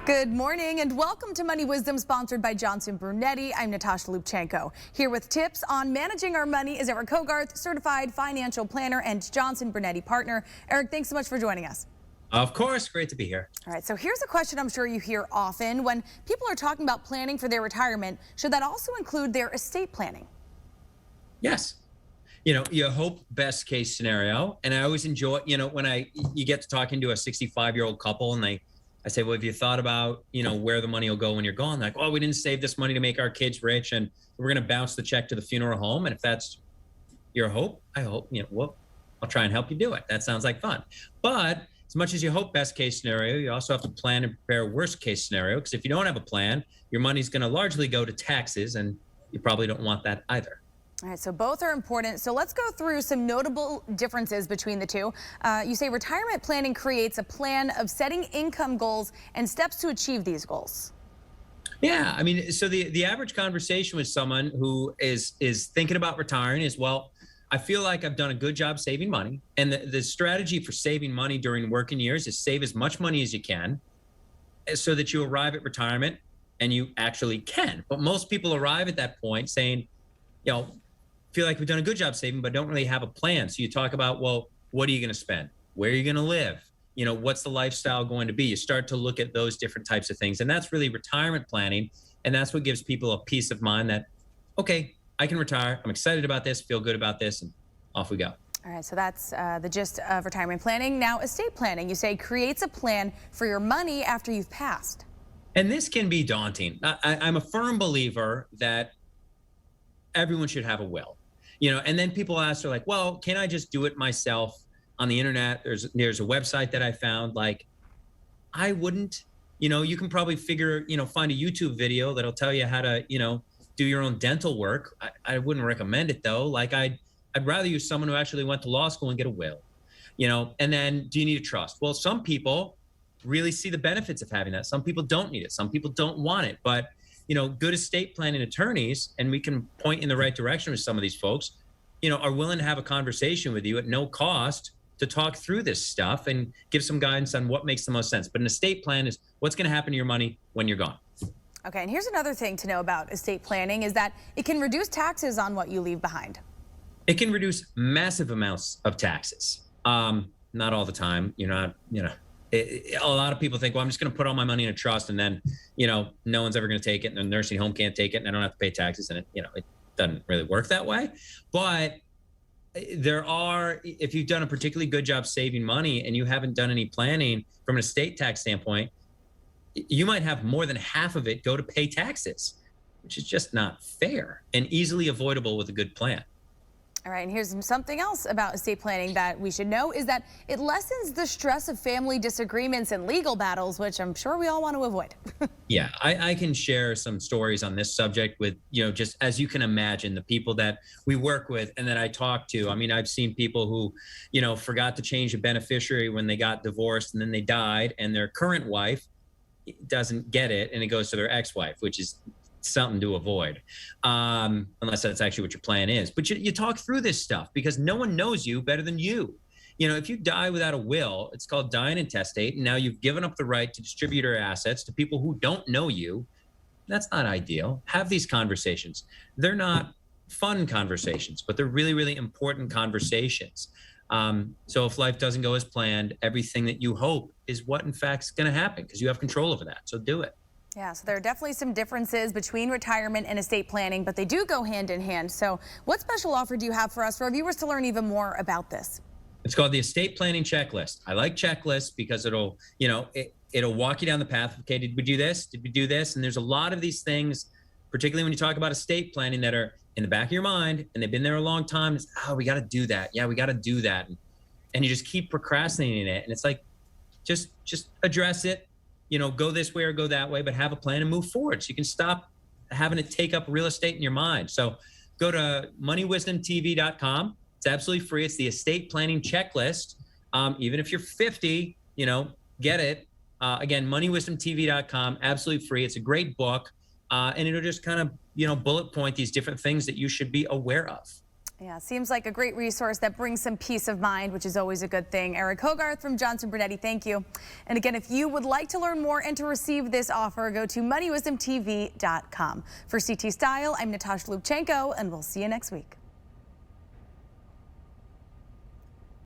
Good morning and welcome to Money Wisdom, sponsored by Johnson Brunetti. I'm Natasha Lubchenko. Here with tips on managing our money is Eric Hogarth, certified financial planner and Johnson Brunetti partner. Eric, thanks so much for joining us. Of course, great to be here. All right, so here's a question I'm sure you hear often. When people are talking about planning for their retirement, should that also include their estate planning? Yes. You hope best case scenario. And I always enjoy, when you get to talking to a 65-year-old couple and I say, well, have you thought about, where the money will go when you're gone? Like, oh, we didn't save this money to make our kids rich and we're going to bounce the check to the funeral home. And if that's your hope, I hope, well, I'll try and help you do it. That sounds like fun. But as much as you hope best case scenario, you also have to plan and prepare worst case scenario, because if you don't have a plan, your money's going to largely go to taxes, and you probably don't want that either. All right, so both are important. So let's go through some notable differences between the two. You say retirement planning creates a plan of setting income goals and steps to achieve these goals. Yeah, I mean, so the average conversation with someone who is thinking about retiring is, well, I feel like I've done a good job saving money. And the strategy for saving money during working years is save as much money as you can so that you arrive at retirement and you actually can. But most people arrive at that point saying, feel like we've done a good job saving, but don't really have a plan. So you talk about, well, what are you going to spend? Where are you going to live? What's the lifestyle going to be? You start to look at those different types of things. And that's really retirement planning. And that's what gives people a peace of mind that, okay, I can retire. I'm excited about this, feel good about this, and off we go. All right, so that's the gist of retirement planning. Now, estate planning, you say, creates a plan for your money after you've passed. And this can be daunting. I'm a firm believer that everyone should have a will. And then people ask, they're like, well, can I just do it myself on the internet? There's a website that I found. Like, I wouldn't. You can probably find a YouTube video that'll tell you how to, do your own dental work. I wouldn't recommend it though. Like, I'd rather use someone who actually went to law school and get a will. And then do you need a trust? Well, some people really see the benefits of having that. Some people don't need it. Some people don't want it. But good estate planning attorneys, and we can point in the right direction with some of these folks, are willing to have a conversation with you at no cost to talk through this stuff and give some guidance on what makes the most sense. But an estate plan is what's going to happen to your money when you're gone. Okay, and here's another thing to know about estate planning is that it can reduce taxes on what you leave behind. It can reduce massive amounts of taxes. Not all the time. A lot of people think, well, I'm just going to put all my money in a trust and then, no one's ever going to take it and the nursing home can't take it and I don't have to pay taxes. And it doesn't really work that way. But if you've done a particularly good job saving money and you haven't done any planning from an estate tax standpoint, you might have more than half of it go to pay taxes, which is just not fair and easily avoidable with a good plan. All right, and here's something else about estate planning that we should know is that it lessens the stress of family disagreements and legal battles, which I'm sure we all want to avoid. Yeah, I can share some stories on this subject with, just as you can imagine, the people that we work with and that I talk to. I mean, I've seen people who, forgot to change a beneficiary when they got divorced and then they died, and their current wife doesn't get it and it goes to their ex-wife, which is something to avoid, unless that's actually what your plan is. But you talk through this stuff because no one knows you better than you. If you die without a will, it's called dying intestate, and now you've given up the right to distribute your assets to people who don't know you. That's not ideal. Have these conversations. They're not fun conversations, but they're really, really important conversations. So if life doesn't go as planned, everything that you hope is what in fact is going to happen because you have control over that. So do it. Yeah, so there are definitely some differences between retirement and estate planning, but they do go hand in hand. So what special offer do you have for us, for our viewers, to learn even more about this? It's called the estate planning checklist. I like checklists because it'll walk you down the path. Okay, did we do this? Did we do this? And there's a lot of these things, particularly when you talk about estate planning, that are in the back of your mind and they've been there a long time. It's, we got to do that. Yeah, we got to do that. And you just keep procrastinating it. And it's like, just address it. Go this way or go that way, but have a plan and move forward so you can stop having it take up real estate in your mind. So go to moneywisdomtv.com. It's absolutely free. It's the estate planning checklist. Even if you're 50, get it. Again, moneywisdomtv.com, absolutely free. It's a great book. And it'll just kind of, bullet point these different things that you should be aware of. Yeah, seems like a great resource that brings some peace of mind, which is always a good thing. Eric Hogarth from Johnson Brunetti, thank you. And again, if you would like to learn more and to receive this offer, go to moneywisdomtv.com. For CT Style, I'm Natasha Lubchenko, and we'll see you next week.